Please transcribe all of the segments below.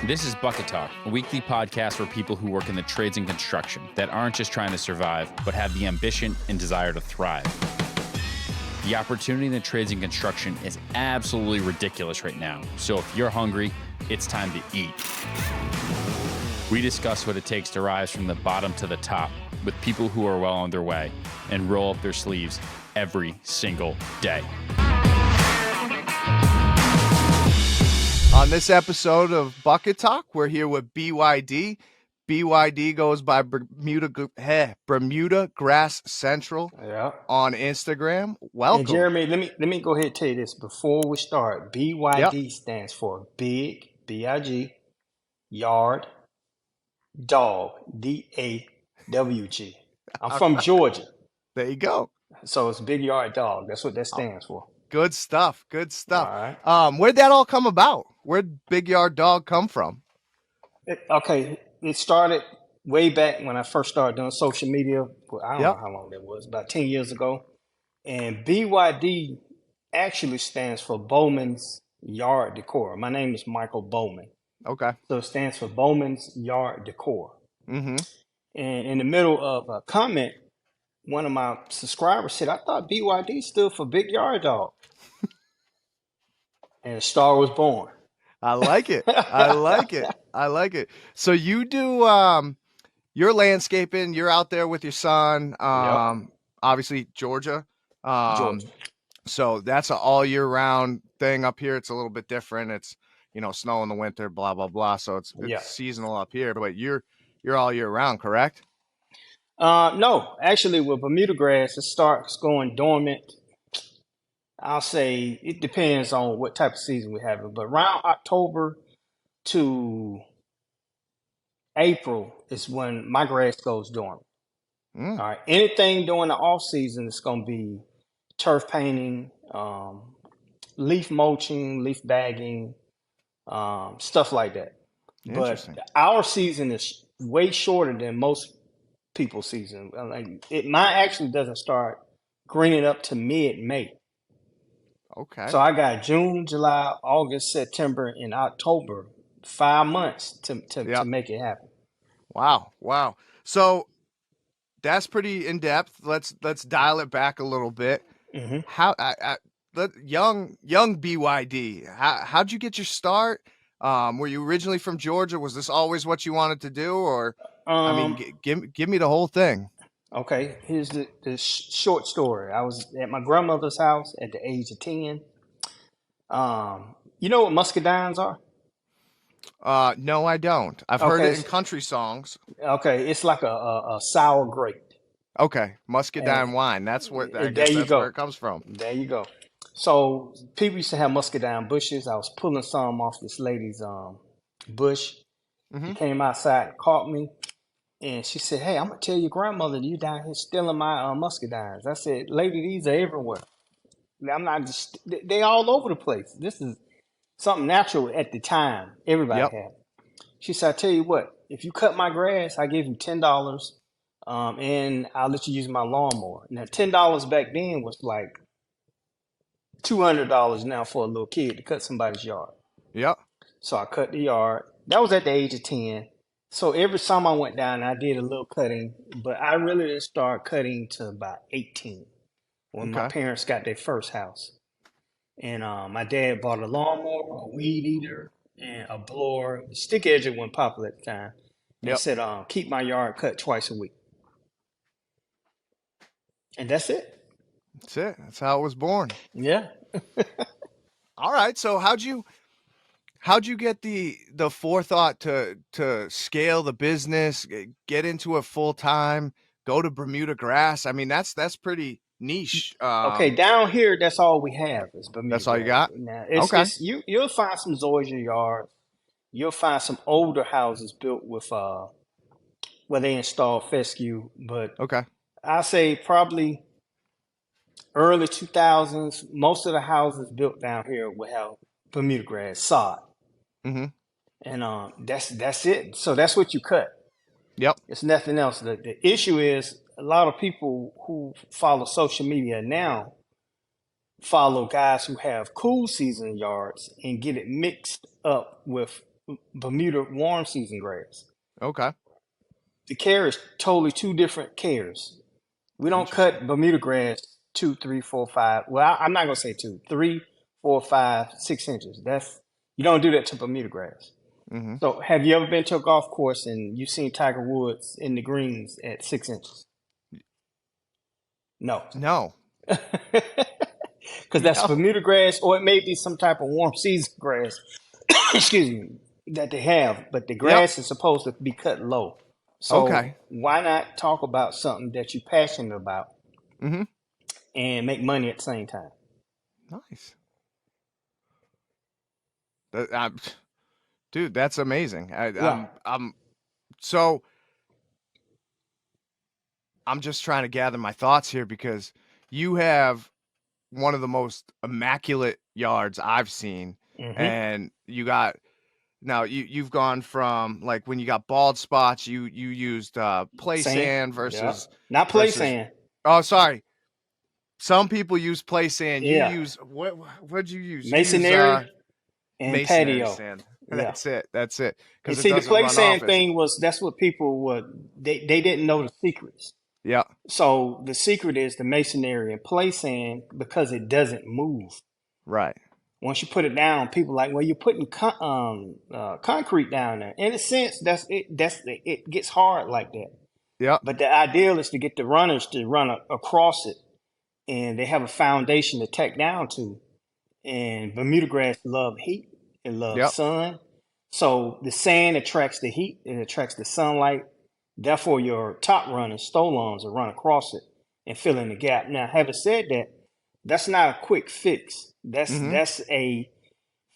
This is Bucket Talk, a weekly podcast for people who work in the trades and construction that aren't just trying to survive, but have the ambition and desire to thrive. The opportunity in the trades and construction is absolutely ridiculous right now. So if you're hungry, it's time to eat. We discuss what it takes to rise from the bottom to the top with people who are well on their way and roll up their sleeves every single day. On this episode of Bucket Talk, we're here with BYD. BYD goes by Bermuda Grass Central on Instagram. Welcome. And Jeremy, let me go ahead and tell you this before we start. BYD stands for Big, B-I-G, Yard, Dawg, D-A-W-G. I'm from Georgia. There you go. So it's Big Yard Dawg. That's what that stands for. Good stuff. Good stuff. All right. Where'd that all come about? Where'd Big Yard Dawg come from? It started way back when I first started doing social media. Well, I don't know how long that was, about 10 years ago. And BYD actually stands for Bowman's Yard Decor. My name is Micheal Bowman. Okay. So it stands for Bowman's Yard Decor. Mm-hmm. And in the middle of a comment, one of my subscribers said, I thought BYD stood for Big Yard Dawg. And a star was born. I like it. I like it. I like it. So you do your landscaping, you're out there with your son, obviously Georgia. Georgia. So that's an all year round thing up here. It's a little bit different. It's, snow in the winter, blah, blah, blah. So it's seasonal up here, but you're all year round, correct? No, actually with Bermuda grass, it starts going dormant. I'll say it depends on what type of season we have, but around October to April is when my grass goes dormant. All right. Anything during the off season is going to be turf painting, leaf mulching, leaf bagging, stuff like that. But our season is way shorter than most people's season. Mine actually doesn't start greening up to mid-May. Okay. So I got June, July, August, September, and October, 5 months to make it happen. Wow. So that's pretty in depth. Let's dial it back a little bit. Mm-hmm. How young BYD? How'd you get your start? Were you originally from Georgia? Was this always what you wanted to do, or give me the whole thing? Okay, here's the short story. I was at my grandmother's house at the age of 10. You know what muscadines are? No, I don't. I've heard it in country songs. Okay, it's like a sour grape. Okay, muscadine wine. That's where where it comes from. There you go. So people used to have muscadine bushes. I was pulling some off this lady's bush. Mm-hmm. She came outside and caught me. And she said, hey, I'm going to tell your grandmother you down here stealing my muscadines. I said, lady, these are everywhere. I'm not just, they all over the place. This is something natural at the time. Everybody had it. She said, I tell you what, if you cut my grass, I give you $10 and I'll let you use my lawnmower. Now, $10 back then was like $200 now for a little kid to cut somebody's yard. Yep. So I cut the yard. That was at the age of 10. So every summer I went down, I did a little cutting, but I really didn't start cutting till about 18 when my parents got their first house. And my dad bought a lawnmower, a weed eater, and a blower. The stick edger wasn't popular at the time. He said, keep my yard cut twice a week. And that's it. That's it. That's how it was born. Yeah. All right. So how'd you get the forethought to scale the business, get into it full time, go to Bermuda grass? I mean, that's pretty niche. Okay, down here, that's all we have is Bermuda. That's all you got? Now, you'll find some zoysia yards. You'll find some older houses built with where they install fescue, but I say probably early 2000s. Most of the houses built down here will have Bermuda grass sod. Mm-hmm. And that's it. So that's what you cut. Yep. It's nothing else. The issue is a lot of people who follow social media now follow guys who have cool season yards and get it mixed up with Bermuda warm season grass. Okay. The care is totally two different cares. We don't Interesting. cut Bermuda grass 2, 3, 4, 5. Well, I'm not gonna say 2, 3, 4, 5, 6 inches. That's you don't do that to Bermuda grass. Mm-hmm. So, have you ever been to a golf course and you've seen Tiger Woods in the greens at 6 inches? No, No. because that's No. Bermuda grass, or it may be some type of warm season grass. Excuse me, that they have, but the Yep. grass is supposed to be cut low. So Okay. why not talk about something that you're passionate about Mm-hmm. and make money at the same time? Nice. Dude, that's amazing. Yeah. So I'm just trying to gather my thoughts here because you have one of the most immaculate yards I've seen, Mm-hmm. and you've gone from, like, when you got bald spots, you used play sand Yeah. versus Not play versus. sand. Oh, sorry. Some people use play sand. You Yeah. use what'd you use? Masonry and masonry patio. sand. Yeah. That's it. And Because it see, the doesn't play run sand off as. thing that's what people they didn't know the secrets. Yeah. So the secret is the masonry and play sand because it doesn't move. Right. Once you put it down, people are like, well, you're putting concrete down there. In a sense, it gets hard like that. Yep. But the ideal is to get the runners to run across it, and they have a foundation to tack down to. And Bermuda grass love heat, it loves Yep. sun. So the sand attracts the heat, it attracts the sunlight. Therefore, your top runners, stolons, will run across it and fill in the gap. Now, having said that, that's not a quick fix. Mm-hmm. That's a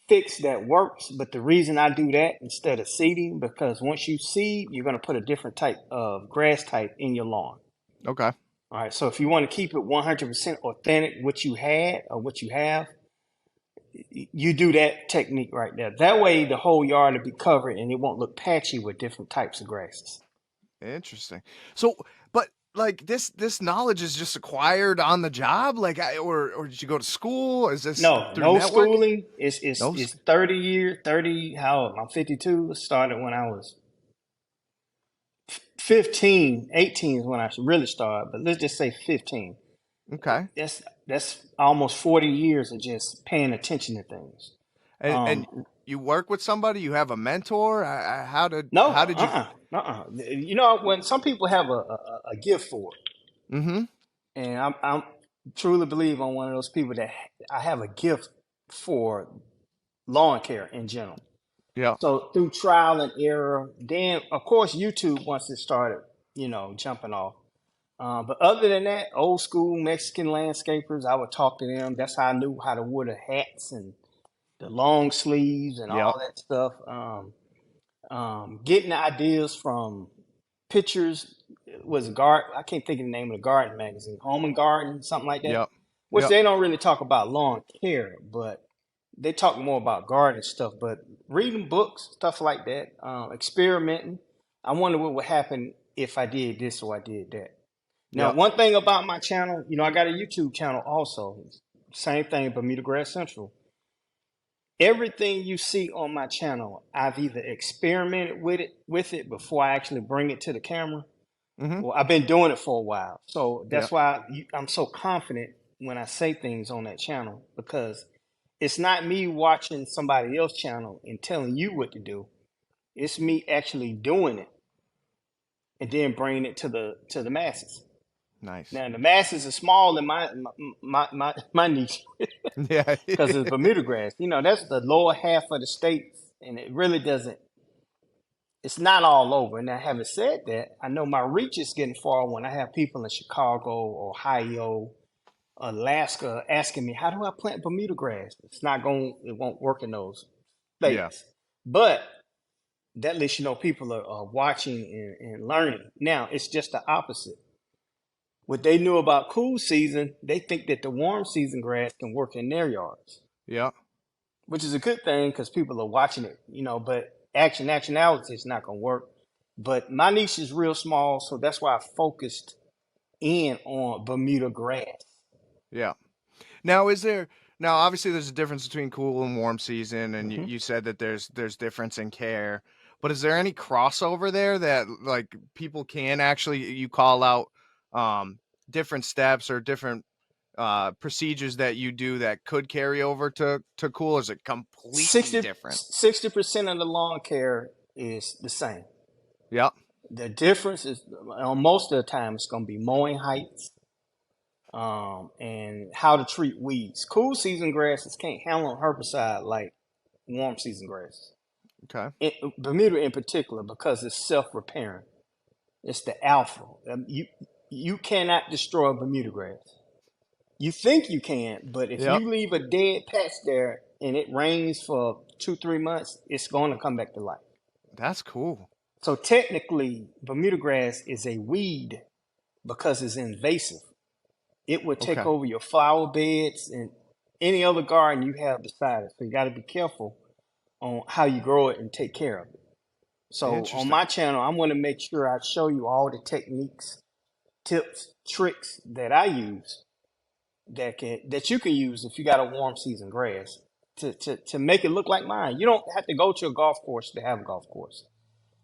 fix that works. But the reason I do that instead of seeding, because once you seed, you're going to put a different type of grass type in your lawn. Okay. All right. So if you want to keep it 100% authentic, what you had or what you have, you do that technique right there. That way, the whole yard will be covered and it won't look patchy with different types of grasses. Interesting. So, but like this knowledge is just acquired on the job, like, or did you go to school? Is this No through networking? schooling. No. It's 30 years. 30. How old? I'm 52. It started when I was 15. 18 is when I really started. But let's just say 15. Okay. That's almost 40 years of just paying attention to things. And you work with somebody? You have a mentor? How did you? You know, when some people have a gift for it, Mm-hmm. and I'm truly believe I'm one of those people that I have a gift for lawn care in general. Yeah. So through trial and error, then of course YouTube once it started, jumping off. But other than that, old school Mexican landscapers, I would talk to them. That's how I knew how to wear the hats and the long sleeves and all that stuff. Getting ideas from pictures was I can't think of the name of the garden magazine, Home and Garden, something like that. Yep. Which they don't really talk about lawn care, but they talk more about garden stuff. But reading books, stuff like that, experimenting. I wonder what would happen if I did this or I did that. Now, one thing about my channel, I got a YouTube channel also. Same thing, Bermuda Grass Central. Everything you see on my channel, I've either experimented with it before I actually bring it to the camera. Mm-hmm. Well, I've been doing it for a while. So that's why I'm so confident when I say things on that channel, because it's not me watching somebody else's channel and telling you what to do. It's me actually doing it and then bringing it to the masses. Nice. Now the masses are small in my niche. Yeah. Because it's Bermuda grass. That's the lower half of the state, and it really doesn't. It's not all over. Now, having said that, I know my reach is getting far when I have people in Chicago, Ohio, Alaska asking me, "How do I plant Bermuda grass?" It won't work in those states. Yeah. But that lets you know people are watching and learning. Now, it's just the opposite. What they knew about cool season, they think that the warm season grass can work in their yards. Yeah. Which is a good thing because people are watching it, but actuality is not going to work. But my niche is real small, so that's why I focused in on Bermuda grass. Yeah. Now, Now, obviously, there's a difference between cool and warm season, and Hmm. you said that there's difference in care. But is there any crossover there that like people can actually you call out um, different steps or different procedures that you do that could carry over to cool? Or is it completely 60 different? 60% of the lawn care is the same. Yep. The difference is on most of the time it's going to be mowing heights, and how to treat weeds. Cool season grasses can't handle herbicide like warm season grasses. Okay. Bermuda in particular, because it's self-repairing. It's the alpha. You cannot destroy Bermuda grass. You think you can, but if Yep. you leave a dead patch there and it rains for 2-3 months, it's going to come back to life. That's cool. So technically, Bermuda grass is a weed because it's invasive. It would take Okay. over your flower beds and any other garden you have beside it. So you got to be careful on how you grow it and take care of it. So on Interesting. my channel, I'm going to make sure I show you all the techniques, tips, tricks that I use that you can use if you got a warm season grass to make it look like mine. You don't have to go to a golf course to have a golf course.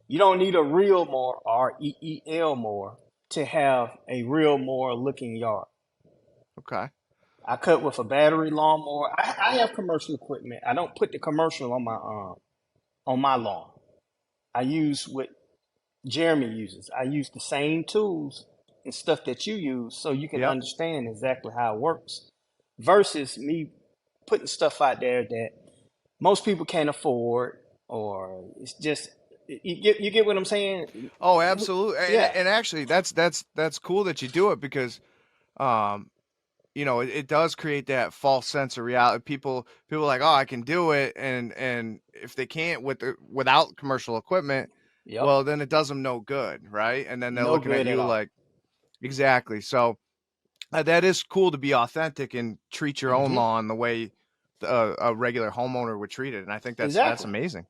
You don't need a real mower, REEL mower, to have a real mower looking yard. Okay. I cut with a battery lawnmower. I have commercial equipment. I don't put the commercial on my lawn. I use what Jeremy uses. I use the same tools and stuff that you use so you can Yep. understand exactly how it works versus me putting stuff out there that most people can't afford, or it's just you get what I'm saying? Oh, absolutely. Yeah. And actually, that's cool that you do it because um it does create that false sense of reality. People are like, oh, I can do it, and if they can't without commercial equipment, Yep. well, then it does them no good, right? And then they're No looking at good at you all. like, exactly. So that is cool to be authentic and treat your own Hmm. lawn the way a regular homeowner would treat it, and I think that's Exactly. amazing.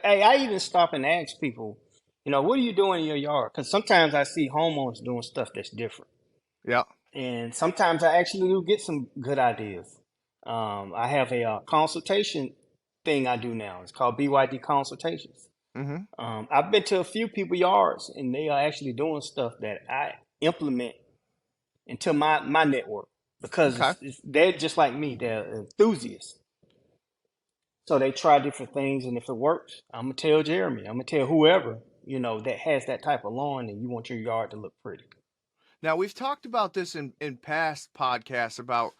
Hey, I even stop and ask people, what are you doing in your yard? Because sometimes I see homeowners doing stuff that's different. Yeah. And sometimes I actually do get some good ideas. I have a consultation thing I do now. It's called BYD consultations. Mm-hmm. I've been to a few people yards, and they are actually doing stuff that I implement into my network because Okay. they're just like me. They're enthusiasts. So they try different things, and if it works, I'm gonna tell Jeremy. I'm gonna tell whoever that has that type of lawn, and you want your yard to look pretty. Now we've talked about this in past podcasts about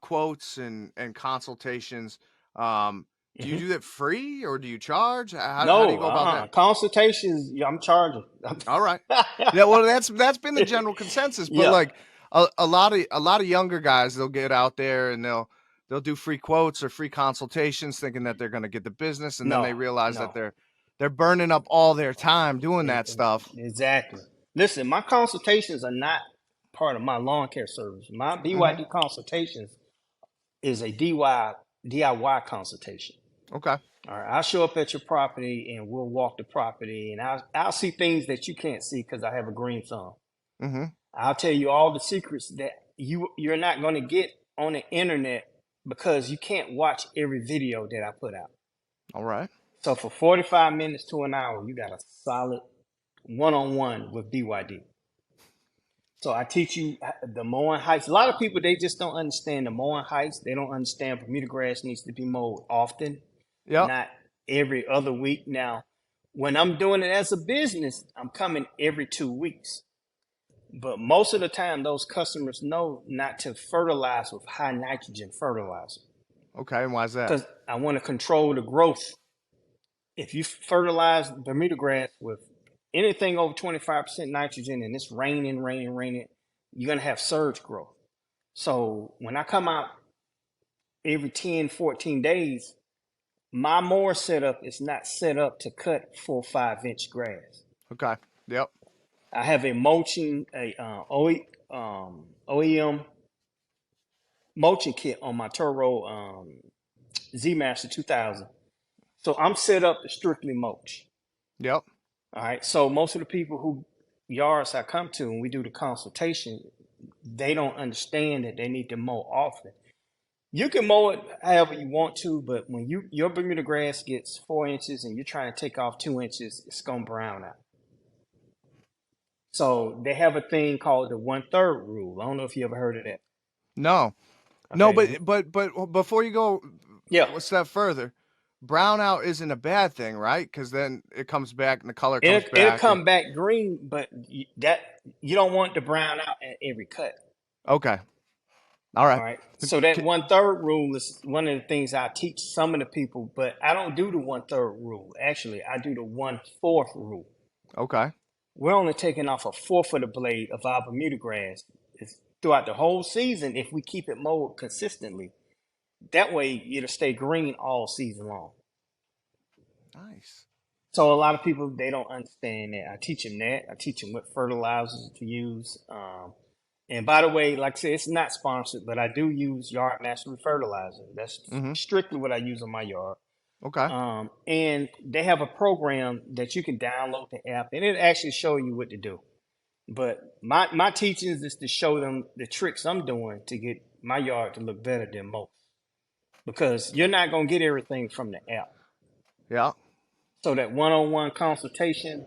quotes and consultations. Do you Hmm. do that free or do you charge? How do you No, go about that? consultations. Yeah, I'm charging. All right. Yeah, well, that's been the general consensus, but Yeah. like a lot of younger guys, they'll get out there and they'll do free quotes or free consultations, thinking that they're going to get the business, and then they No, realize that no. they're burning up all their time doing that stuff. Exactly. Listen, my consultations are not part of my lawn care service. My Hmm. BYD consultations is a DIY consultation. Okay. All right, I'll show up at your property and we'll walk the property, and I'll see things that you can't see because I have a green thumb. Hmm. I'll tell you all the secrets that you're not going to get on the internet because you can't watch every video that I put out. All right. So for 45 minutes to an hour, you got a solid one-on-one with BYD. So I teach you the mowing heights. A lot of people, they just don't understand the mowing heights. They don't understand Bermuda grass needs to be mowed often, Yep. not every other week. Now, when I'm doing it as a business, I'm coming every 2 weeks. But most of the time, those customers know not to fertilize with high nitrogen fertilizer Okay. And why is that? because I want to control the growth. If you fertilize Bermuda grass with anything over 25% nitrogen and it's raining, you're going to have surge growth. So when I come out every 10, 14 days, my mower setup is not set up to cut 4 or 5 inch grass. Okay. Yep. I have a OEM mulching kit on my Toro Z Master 2000. So I'm set up to strictly mulch. Yep. All right. So most of the people who yards I come to and we do the consultation, they don't understand that they need to mow often. You can mow it however you want to, but when your Bermuda grass gets 4 inches and you're trying to take off 2 inches, it's gonna brown out. So they have a thing called the 1/3 rule. I don't know if you ever heard of that. No, no, Okay. but before you go Yeah. a step further, brownout isn't a bad thing, right? Because then it comes back and the color comes It'll back. come back green, but you don't want it to brown out at every cut. Okay, all All right. right. So that K- 1/3 rule is one of the things I teach some of the people, but I don't do the 1/3 rule. Actually, I do the 1/4 rule. Okay, We're only taking off a fourth of the blade of our Bermuda grass throughout the whole season if we keep it mowed consistently. That way, it'll stay green all season long. nice. So a lot of people they don't understand that. I teach them that. I teach them what fertilizers to use. And by the way, like I said, it's not sponsored, but I do use Yard Mastery fertilizer. That's Mm-hmm. strictly what I use on my yard. Okay. And they have a program that you can download the app, and it actually show you what to do. But my teachings is to show them the tricks I'm doing to get my yard to look better than most. Because you're not gonna get everything from the app. Yeah. So that one-on-one consultation,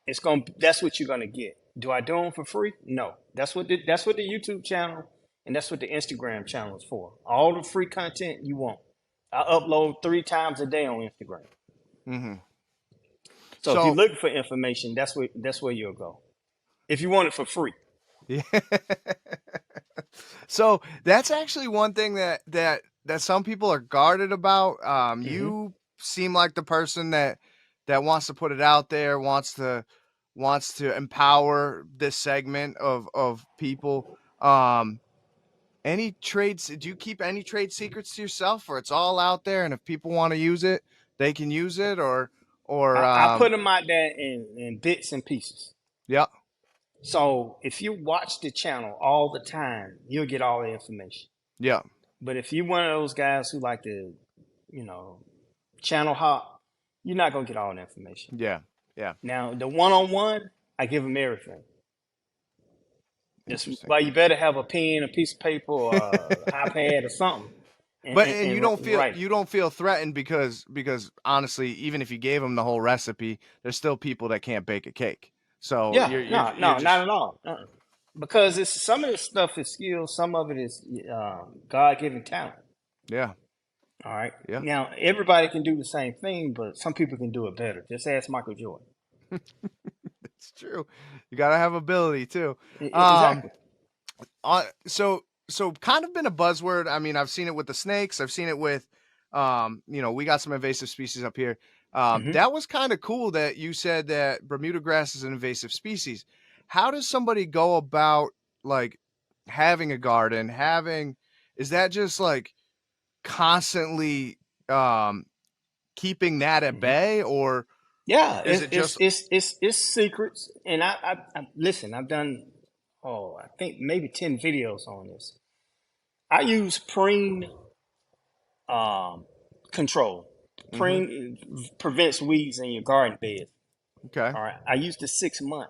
that's what you're gonna get. Do I do them for free? No. That's what the YouTube channel and that's what the Instagram channel is for. All the free content you want. I upload 3 times a day on Instagram. Mm-hmm. So if you're So looking for information, that's where you'll go. If you want it for free. yeah. So that's actually one thing that some people are guarded about. Mm-hmm. You seem like the person that wants to put it out there, wants to empower this segment of people. Any trades? Do you keep any trade secrets to yourself, or it's all out there, and if people want to use it, they can use it, or I put them out there in bits and pieces. yeah, So if you watch the channel all the time, you'll get all the information. yeah, But if you're one of those guys who like to, channel hop, you're not gonna get all the information. yeah, yeah. Now the one-on-one, I give them everything. That's Interesting. why you better have a pen, a piece of paper, or iPad or something. But you don't feel Right. threatened because honestly, even if you gave them the whole recipe, there's still people that can't bake a cake. So Yeah, you're no, you're no, not just at all. Because it's some of this stuff is skill, some of it is God-given talent. yeah, All right. yeah. Now everybody can do the same thing, but some people can do it better. Just ask Michael Jordan. It's true. You gotta have ability too. Exactly. So kind of been a buzzword. I mean, I've seen it with the snakes. I've seen it with, we got some invasive species up here. Hmm. That was kind of cool that you said that Bermuda grass is an invasive species. How does somebody go about like having a garden? Is that just like constantly keeping that at Hmm. bay, or Yeah, is it just it's secrets, and I listen. I've done I think maybe 10 videos on this. I use preen control. mm-hmm. Preen prevents weeds in your garden bed. Okay, All right. I use the 6 month,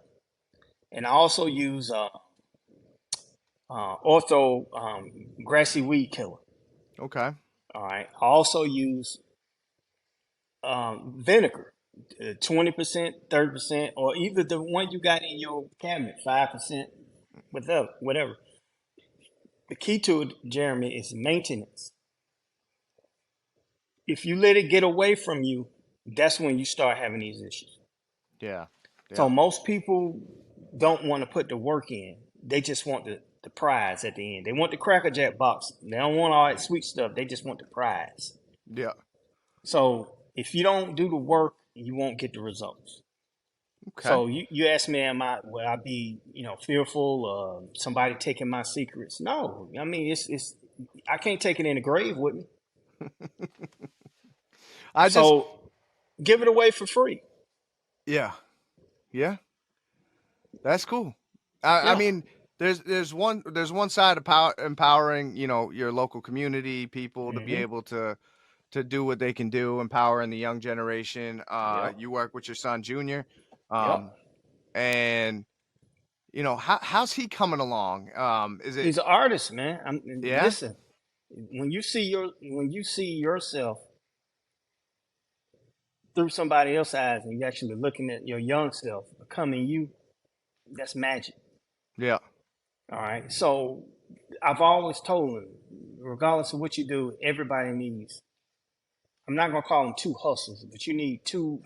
and I also use ortho grassy weed killer. okay, All right. I also use vinegar, 20%, 30%, or either the one you got in your cabinet, 5%, whatever. The key to it, Jeremy, is maintenance. If you let it get away from you, that's when you start having these issues. yeah, So yeah, most people don't want to put the work in. They just want the prize at the end. They want the Cracker Jack box. They don't want all that sweet stuff. They just want the prize. yeah. So if you don't do the work, you won't get the results. Okay. So you ask me, would I be fearful of somebody taking my secrets? No, I mean it's I can't take it in the grave with me. I just So give it away for free. yeah, yeah. That's cool. I Yeah. mean, there's one side of empowering, your local community people to be Hmm. able to do what they can do, empowering the young generation. Yep. You work with your son Junior, Yep. and how's he coming along? Is it He's an artist, man. yeah? Listen. When you see yourself through somebody else's eyes and you're actually looking at your young self becoming you, that's magic. Yeah. All right. So I've always told them, regardless of what you do, everybody needs, I'm not going to call them two hustles, but you need two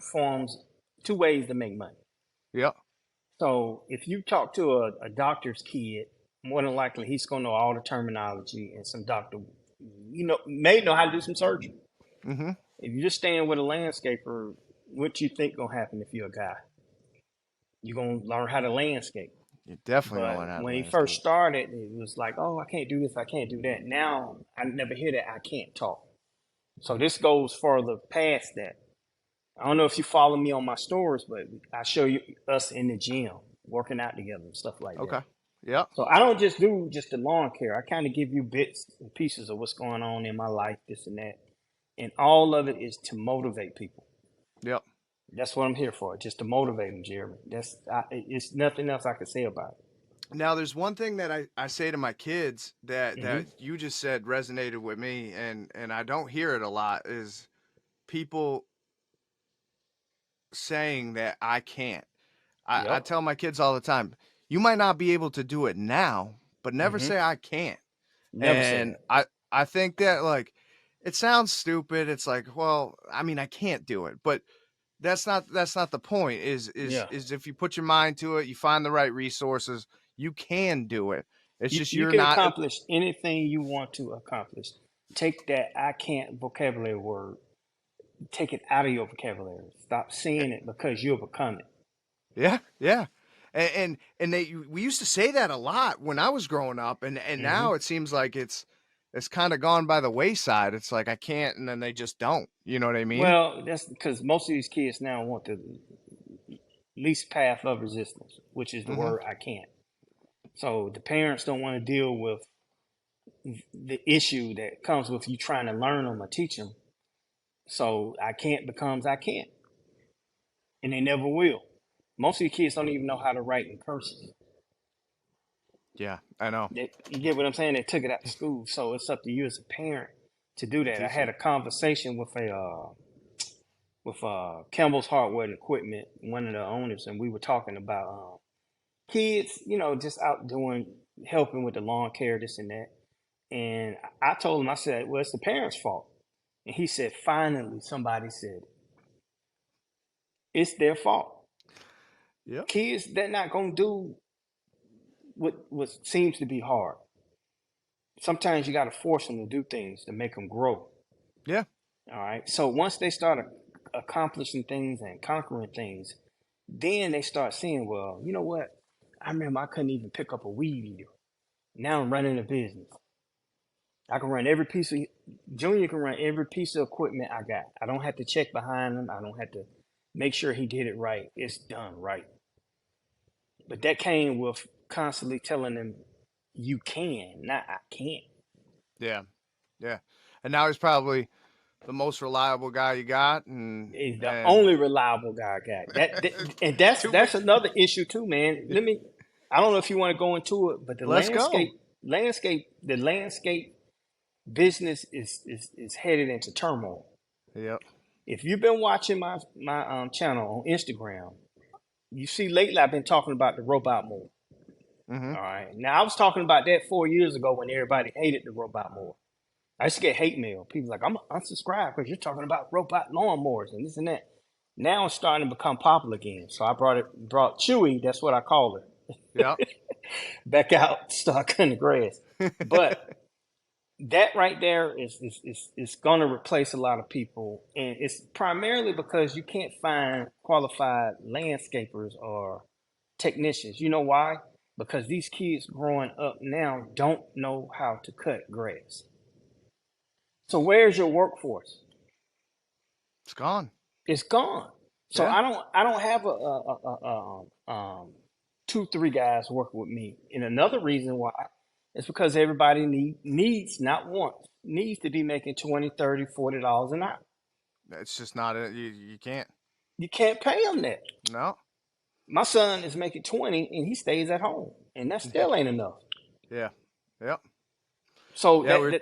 ways to make money. Yeah. So if you talk to a doctor's kid, more than likely he's going to know all the terminology and some doctor, may know how to do some surgery. Mm-hmm. If you're just staying with a landscaper, what you think going to happen if you're a guy? You're going to learn how to landscape. You definitely But know how to when he landscape. first started, it was like, oh, I can't do this, I can't do that. Now I never hear that I can't talk. So this goes further past that. I don't know if you follow me on my stories, but I show you us in the gym working out together and stuff like Okay. that. Yeah. So I don't just do just the lawn care. I kind of give you bits and pieces of what's going on in my life, this and that. And all of it is to motivate people. Yep. That's what I'm here for, just to motivate them, Jeremy. It's nothing else I can say about it. Now, there's one thing that I say to my kids that you just said resonated with me, and I don't hear it a lot, is people saying that I can't. I Yep. tell my kids all the time, you might not be able to do it now, but never say I can't. Never say And that. I think that, like, it sounds stupid. It's like, well, I mean, I can't do it, but that's not the point. Is Yeah. if you put your mind to it, you find the right resources, you can do it. It's just You you're can not. accomplish anything you want to accomplish. Take that I can't vocabulary word, take it out of your vocabulary. Stop saying it because you'll become it. Yeah, yeah. And we used to say that a lot when I was growing up, and now it seems like it's kind of gone by the wayside. It's like I can't, and then they just don't. You know what I mean? Well, that's because most of these kids now want the least path of resistance, which is the Mm-hmm. word I can't. So the parents don't want to deal with the issue that comes with you trying to learn them or teach them. So I can't becomes I can't. And they never will. Most of the kids don't even know how to write in cursive. Yeah, I know. You get what I'm saying? They took it out to school. So it's up to you as a parent to do that. I Teach had them. a conversation with Campbell's Hardware and Equipment, one of the owners, and we were talking about kids, just out doing, helping with the lawn care, this and that. And I told him, I said, well, it's the parents' fault. And he said, finally, somebody said it. It's their fault. Yep. Kids, they're not going to do what seems to be hard. Sometimes you got to force them to do things to make them grow. Yeah. All right. So once they start accomplishing things and conquering things, then they start seeing, well, you know what? I remember I couldn't even pick up a weed eater. Now I'm running a business. I can run Junior can run every piece of equipment I got. I don't have to check behind him. I don't have to make sure he did it right. It's done right. But that came with constantly telling them, you can, not I can't. Yeah. Yeah. And now he's probably the most reliable guy you got, and He's the only reliable guy I got. And that's another issue too, man. I don't know if you want to go into it, but the Let's go. landscape business is headed into turmoil. Yep. If you've been watching my channel on Instagram, you see lately I've been talking about the robot mower. Mm-hmm. All right. Now I was talking about that 4 years ago when everybody hated the robot mower. I used to get hate mail. People like, I'm unsubscribed because you're talking about robot lawnmowers and this and that. Now it's starting to become popular again. So I brought Chewy, that's what I call her. Yep. Back out to start cutting the grass. But that right there is going to replace a lot of people. And it's primarily because you can't find qualified landscapers or technicians. You know why? Because these kids growing up now don't know how to cut grass. So where's your workforce? It's gone. It's gone. So Yeah. I don't have a 2-3 guys working with me. And another reason why is because everybody needs, not wants, needs to be making $20, $30, $40 an hour. It's just not it. You can't. You can't pay them that. No. My son is making 20 and he stays at home, and that still ain't enough. Yeah. Yep. So Yeah,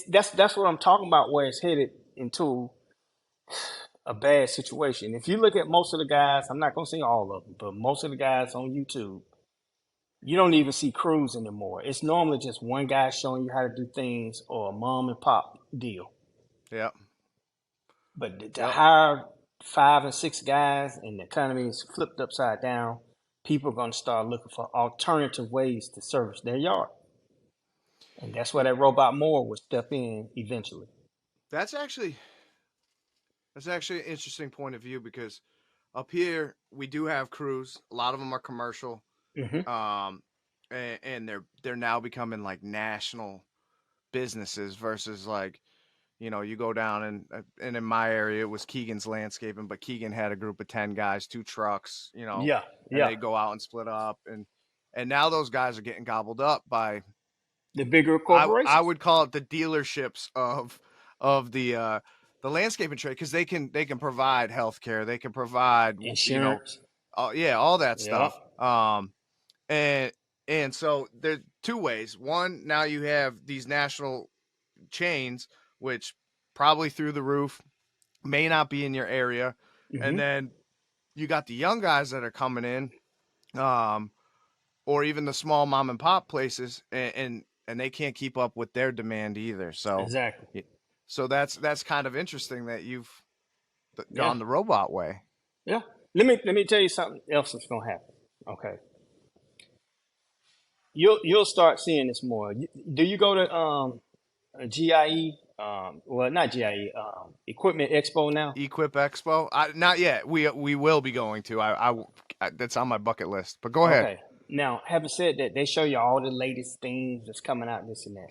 that's what I'm talking about, where it's headed into a bad situation. If you look at most of the guys, I'm not gonna say all of them, but most of the guys on YouTube, you don't even see crews anymore. It's normally just one guy showing you how to do things, or a mom and pop deal. Yep. But to Yep. hire 5 and 6 guys and the economy is flipped upside down, people are going to start looking for alternative ways to service their yard. And that's where that robot mower will step in eventually. That's actually an interesting point of view, because up here we do have crews. A lot of them are commercial, Mm-hmm. and they're now becoming like national businesses versus like, you go down and in my area it was Keegan's Landscaping, but Keegan had a group of 10 guys, 2 trucks, Yeah, and yeah. they go out and split up, and now those guys are getting gobbled up by, The bigger I corporations. would call it the dealerships of the landscaping trade, because they can provide healthcare, they can provide Insurance. all that Yeah. stuff. And so there's 2 ways. One, now you have these national chains, which probably through the roof, may not be in your area, Mm-hmm. and then you got the young guys that are coming in, or even the small mom and pop places, and they can't keep up with their demand either. So Exactly. so that's kind of interesting that you've Yeah. gone the robot way. Yeah. Let me tell you something else that's gonna happen. Okay. You'll start seeing this more. Do you go to GIE? Well, not GIE. Equipment Expo now. Equip Expo? Not yet. We will be going to. I that's on my bucket list. But go ahead. Okay. Now, having said that, they show you all the latest things that's coming out, this and that.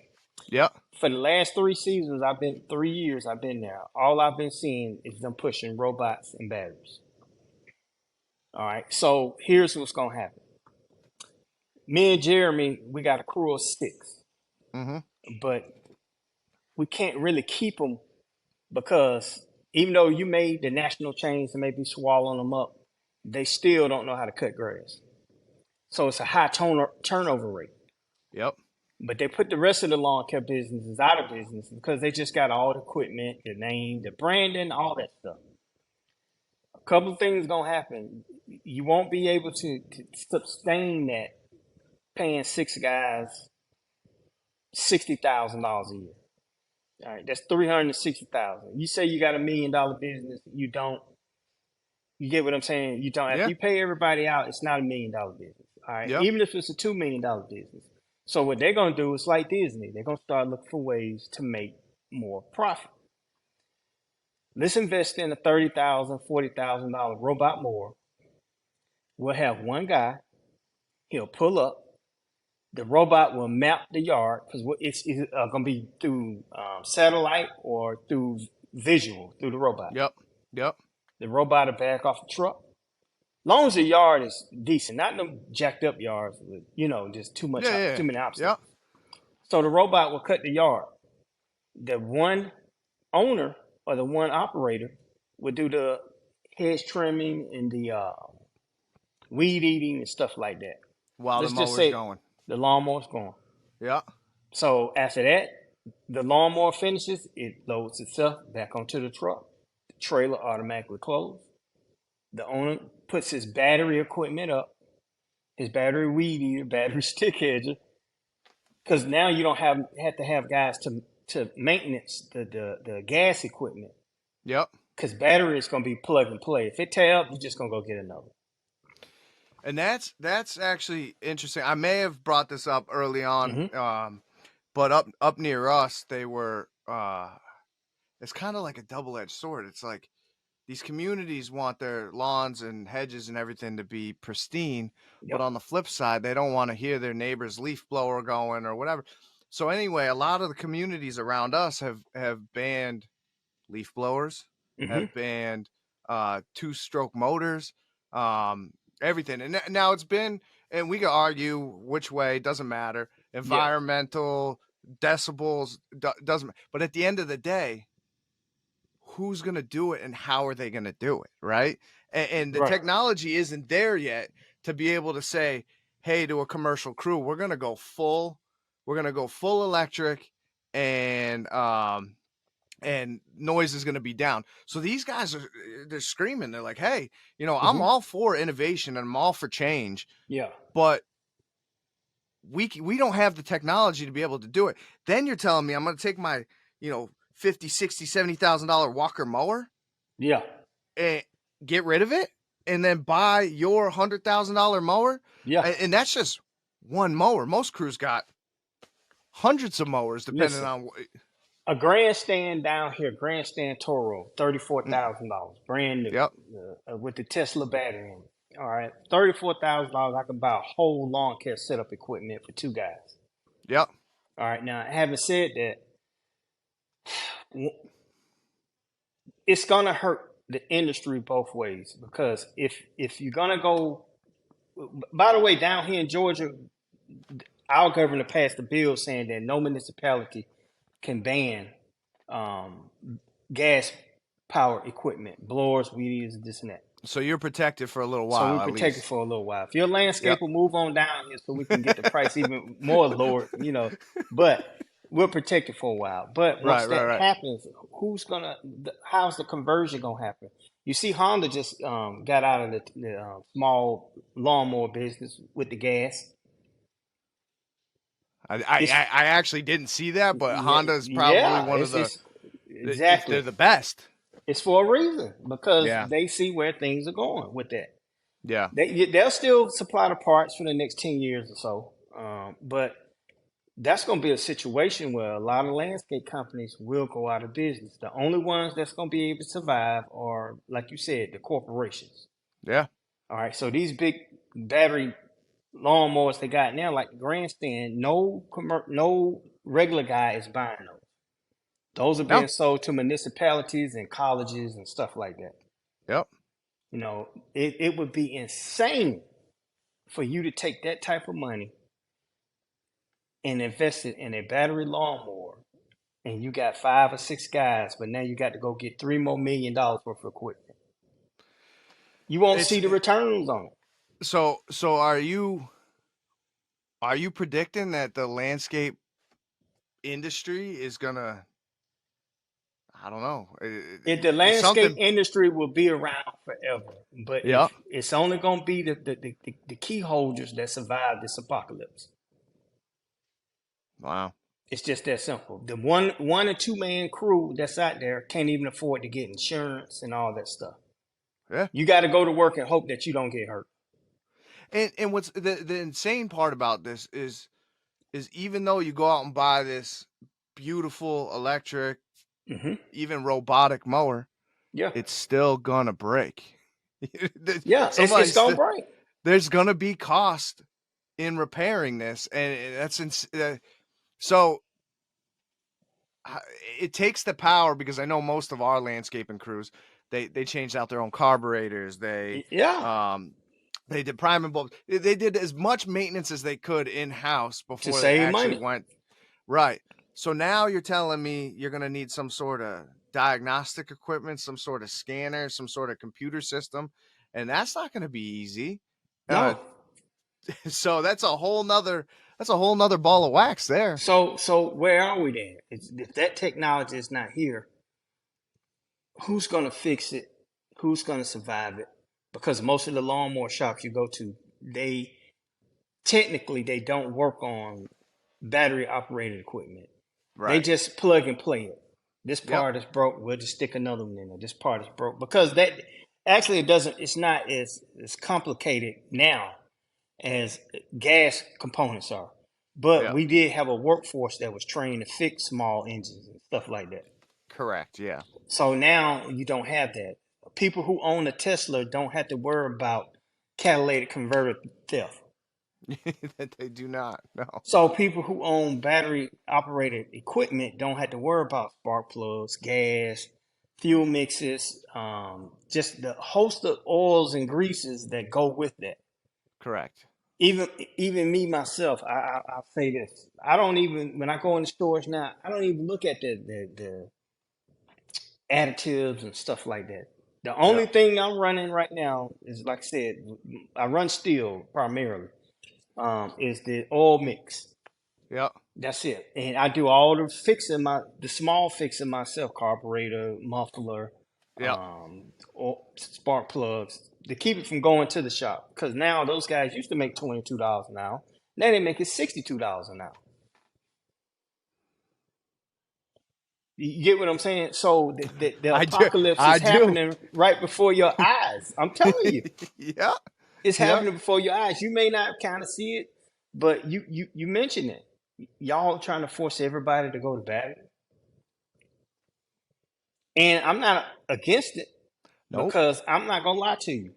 Yep. For the last 3 seasons, 3 years I've been there. All I've been seeing is them pushing robots and batteries. All right. So here's what's gonna happen. Me and Jeremy, we got a crew of 6, Mm-hmm. but we can't really keep them, because even though you made the national chains and maybe swallowing them up, they still don't know how to cut grass. So it's a high turnover rate. Yep. But they put the rest of the lawn care businesses out of business because they just got all the equipment, the name, the branding, all that stuff. A couple of things gonna happen. You won't be able to sustain that, paying 6 guys $60,000 a year. All right, that's $360,000. You say you got $1 million business, you don't. You get what I'm saying? You don't. Yeah. If you pay everybody out, it's not $1 million business. All right, Yep. even if it's a $2 million business. So what they're gonna do is like Disney. They're gonna start looking for ways to make more profit. Let's invest in a $30,000, $40,000 robot mower. We'll have one guy. He'll pull up. The robot will map the yard, because it's going to be through satellite or through visual through the robot. Yep. Yep. The robot will back off the truck. Long as the yard is decent, not them jacked up yards with, just too many obstacles. Yep. So the robot will cut the yard. The one owner or the one operator will do the hedge trimming and the weed eating and stuff like that. While Let's the just mower's say going. the lawnmower's gone. Yeah. So after that, the lawnmower finishes, it loads itself back onto the truck. The trailer automatically closes. The owner puts his battery equipment up, his battery weed eater, battery stick hedger, because now you don't have to have guys to maintenance the gas equipment, Yep. because battery is going to be plug and play. If it tear up, you're just going to go get another. And that's actually interesting. I may have brought this up early on, but up near us, they were. It's kind of like a double-edged sword. It's like these communities want their lawns and hedges and everything to be pristine, but on the flip side, they don't want to hear their neighbor's leaf blower going or whatever. So anyway, a lot of the communities around us have banned leaf blowers, have banned 2-stroke motors, everything. And now it's been, and we can argue which way, doesn't matter. Environmental, decibels, doesn't. But at the end of the day, who's going to do it and how are they going to do it, right? And the technology isn't there yet to be able to say, hey, to a commercial crew, we're going to go full electric, and noise is going to be down. So these guys they're screaming. They're like, hey, I'm Mm-hmm. all for innovation and I'm all for change, Yeah. but we don't have the technology to be able to do it. Then you're telling me I'm going to take my, $50, $60, $70,000 Walker mower Yeah. and get rid of it and then buy your $100,000 mower. Yeah. And that's just one mower. Most crews got hundreds of mowers depending Listen, on. a grandstand down here, grandstand Toro, $34,000, brand new, Yep. with the Tesla battery in it. All right, $34,000. I can buy a whole lawn care setup equipment for 2 guys. Yep. All right, now having said that, it's gonna hurt the industry both ways, because if you're gonna go, by the way, down here in Georgia, our governor passed a bill saying that no municipality can ban gas power equipment, blowers, weed eaters, this and that. So you're protected for a little So while we're at protected least. for a little while. If you're a Yep. landscaper, move on down here so we can get the price even more lowered, But we're protected for a while. But once that happens, how's the conversion gonna happen? You see, Honda just got out of the small lawnmower business with the gas. I actually didn't see that, but Honda is probably Yeah, one of the exactly. they're the best. It's for a reason, because Yeah. they see where things are going with that. Yeah. They'll still supply the parts for the next 10 years or so. But that's going to be a situation where a lot of landscape companies will go out of business. The only ones that's going to be able to survive are, like you said, the corporations. Yeah. All right. So these big battery lawnmowers they got now, like the grandstand, no regular guy is buying those. Those are being sold to municipalities and colleges and stuff like that. Yep. It would be insane for you to take that type of money and invest it in a battery lawnmower, and you got 5 or 6 guys, but now you got to go get $3 more million worth of equipment. You won't see the returns on it. So are you predicting that the landscape industry is gonna, I don't know. If the landscape industry will be around forever, but it's only going to be the key holders that survive this apocalypse. Wow. It's just that simple. The one or 2 man crew that's out there can't even afford to get insurance and all that stuff. Yeah. You got to go to work and hope that you don't get hurt. And what's the insane part about this is even though you go out and buy this beautiful electric, even robotic mower, it's still gonna break. It's gonna break. There's gonna be cost in repairing this, and that's so it takes the power, because I know most of our landscaping crews, they changed out their own carburetors. They did priming bulbs. They did as much maintenance as they could in-house before they actually went. Right. So now you're telling me you're going to need some sort of diagnostic equipment, some sort of scanner, some sort of computer system, and that's not going to be easy. No. So that's a whole nother ball of wax there. So where are we then? If that technology is not here, who's going to fix it? Who's going to survive it? Because most of the lawnmower shops you go to, they don't work on battery operated equipment. Right. They just plug and play it. This part is broke, we'll just stick another one in there. This part is broke, because that actually it's not as complicated now as gas components are. But we did have a workforce that was trained to fix small engines and stuff like that. Correct. Yeah. So now you don't have that. People who own a Tesla don't have to worry about catalytic converter theft. That they do not. No. So people who own battery operated equipment don't have to worry about spark plugs, gas, fuel mixes, just the host of oils and greases that go with that. Correct. Even me myself, I'll say this. I don't even, when I go in the stores now, I don't even look at the additives and stuff like that. The only thing I'm running right now is, like I said, I run steel primarily, is the oil mix. Yep. That's it. And I do all the small fixing myself, carburetor, muffler, Yep. or spark plugs to keep it from going to the shop. Because now those guys used to make $22 an hour. Now they make it $62 an hour. You get what I'm saying? So the I do. apocalypse I is do. happening right before your eyes. I'm telling you, Yeah. it's Yeah. happening before your eyes. You may not kind of see it, but you mentioned it. Y'all trying to force everybody to go to battery. And I'm not against it Nope. because I'm not gonna lie to you.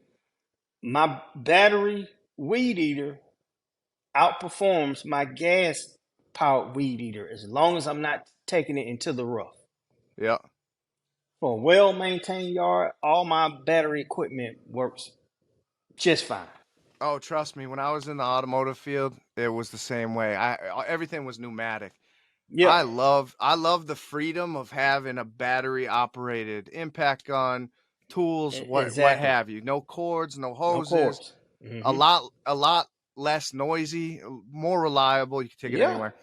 My battery weed eater outperforms my gas powered weed eater as long as I'm not taking it into the rough. Yeah. For a well maintained yard, all my battery equipment works just fine. Oh, trust me. When I was in the automotive field, it was the same way. Everything was pneumatic. Yep, I love the freedom of having a battery operated impact gun, tools, what exactly. have you. No cords, no No hoses. cords. A lot less noisy, more reliable. You can take it Yeah, anywhere.